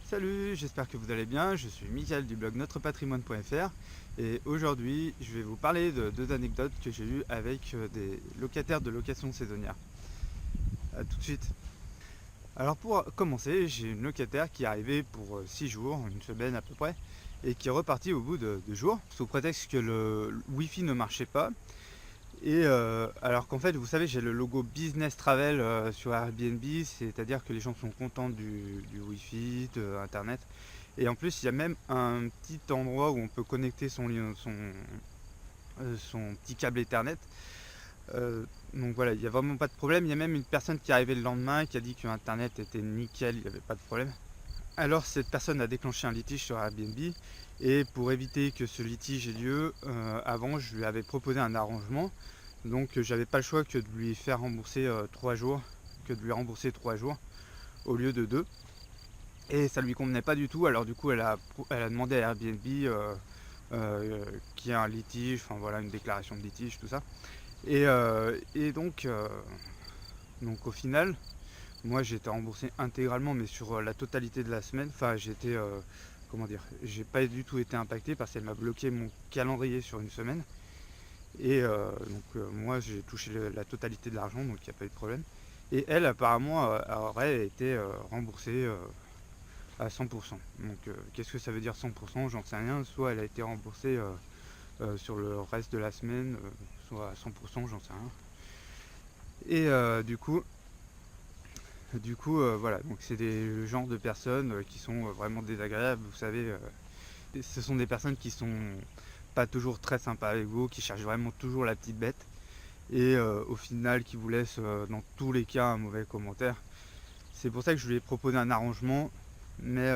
Salut, j'espère que vous allez bien, je suis Michael du blog notrepatrimoine.fr et aujourd'hui je vais vous parler de deux anecdotes que j'ai eues avec des locataires de location saisonnière. A tout de suite. Alors pour commencer, j'ai une locataire qui est arrivée pour 6 jours, une semaine à peu près, et qui est repartie au bout de 2 jours, sous prétexte que le Wi-Fi ne marchait pas. Et alors qu'en fait, vous savez, j'ai le logo Business Travel sur Airbnb, c'est-à-dire que les gens sont contents du Wi-Fi, de Internet. Et en plus, il y a même un petit endroit où on peut connecter son petit câble Ethernet. Donc voilà, il n'y a vraiment pas de problème. Il y a même une personne qui est arrivée le lendemain qui a dit que Internet était nickel, il n'y avait pas de problème. Alors cette personne a déclenché un litige sur Airbnb et pour éviter que ce litige ait lieu, avant je lui avais proposé un arrangement. Donc j'avais pas le choix que de lui faire rembourser 3 jours, que de lui rembourser 3 jours au lieu de 2. Et ça lui convenait pas du tout, alors du coup elle a demandé à Airbnb qu'il y ait un litige, enfin voilà, une déclaration de litige, tout ça. Et donc au final, moi j'ai été remboursé intégralement, mais sur la totalité de la semaine. Enfin, comment dire, j'ai pas du tout été impacté parce qu'elle m'a bloqué mon calendrier sur une semaine. Et moi j'ai touché la totalité de l'argent, donc il n'y a pas eu de problème. Et elle apparemment aurait été remboursée à 100%. Donc qu'est-ce que ça veut dire 100%? J'en sais rien. Soit elle a été remboursée sur le reste de la semaine, soit à 100%, j'en sais rien. Et voilà, donc c'est le genre de personnes qui sont vraiment désagréables, vous savez. Ce sont des personnes qui sont pas toujours très sympas avec vous, qui cherchent vraiment toujours la petite bête et au final qui vous laissent dans tous les cas un mauvais commentaire. C'est pour ça que je lui ai proposé un arrangement, mais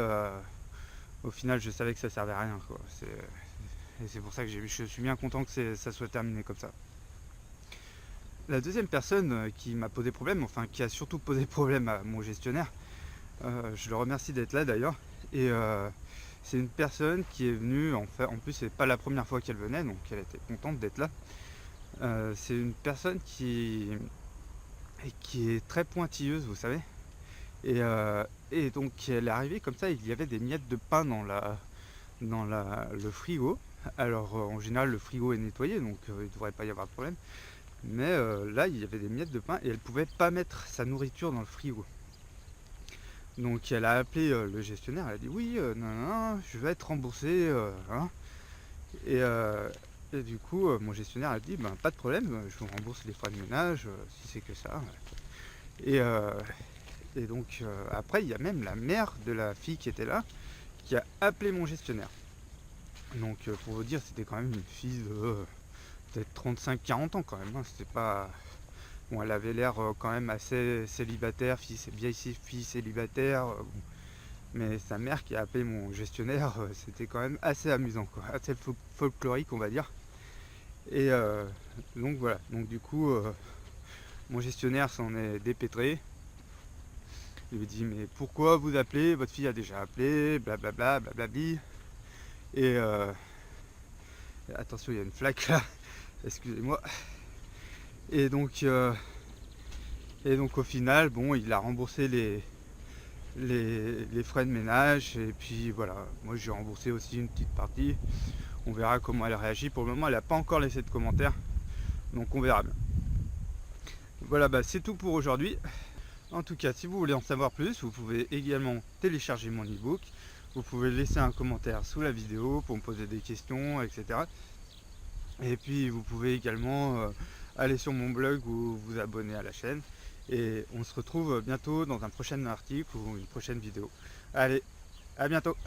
au final je savais que ça servait à rien, quoi. Et c'est pour ça que je suis bien content que ça soit terminé comme ça. La deuxième personne qui m'a posé problème, enfin qui a surtout posé problème à mon gestionnaire, je le remercie d'être là d'ailleurs, et c'est une personne qui est venue, en plus c'est pas la première fois qu'elle venait, donc elle était contente d'être là. C'est une personne qui est très pointilleuse, vous savez, et donc elle est arrivée comme ça, il y avait des miettes de pain le frigo. Alors en général le frigo est nettoyé, donc il ne devrait pas y avoir de problème. Mais là, il y avait des miettes de pain et elle pouvait pas mettre sa nourriture dans le frigo. Donc elle a appelé le gestionnaire, elle a dit oui, non, je vais être remboursé. Hein. Et, du coup, mon gestionnaire a dit ben, pas de problème, je vous rembourse les frais de ménage, si c'est que ça. Et, donc après, il y a même la mère de la fille qui était là, qui a appelé mon gestionnaire. Donc pour vous dire, c'était quand même une fille de peut-être 35-40 ans quand même. Hein. C'était pas. Bon, elle avait l'air quand même assez célibataire, vieille fille célibataire. Bon. Mais sa mère qui a appelé mon gestionnaire, c'était quand même assez amusant, quoi. Assez folklorique, on va dire. Et donc voilà. Donc du coup, mon gestionnaire s'en est dépêtré. Il lui dit mais pourquoi vous appelez? Votre fille a déjà appelé, blablabla, blablabli. Et attention, il y a une flaque là. Excusez-moi. Et donc, au final, bon, il a remboursé les frais de ménage. Et puis voilà, moi j'ai remboursé aussi une petite partie. On verra comment elle réagit. Pour le moment, elle n'a pas encore laissé de commentaires. Donc on verra bien. Voilà, bah, c'est tout pour aujourd'hui. En tout cas, si vous voulez en savoir plus, vous pouvez également télécharger mon e-book. Vous pouvez laisser un commentaire sous la vidéo pour me poser des questions, etc. Et puis vous pouvez également aller sur mon blog ou vous abonner à la chaîne. Et on se retrouve bientôt dans un prochain article ou une prochaine vidéo. Allez, à bientôt!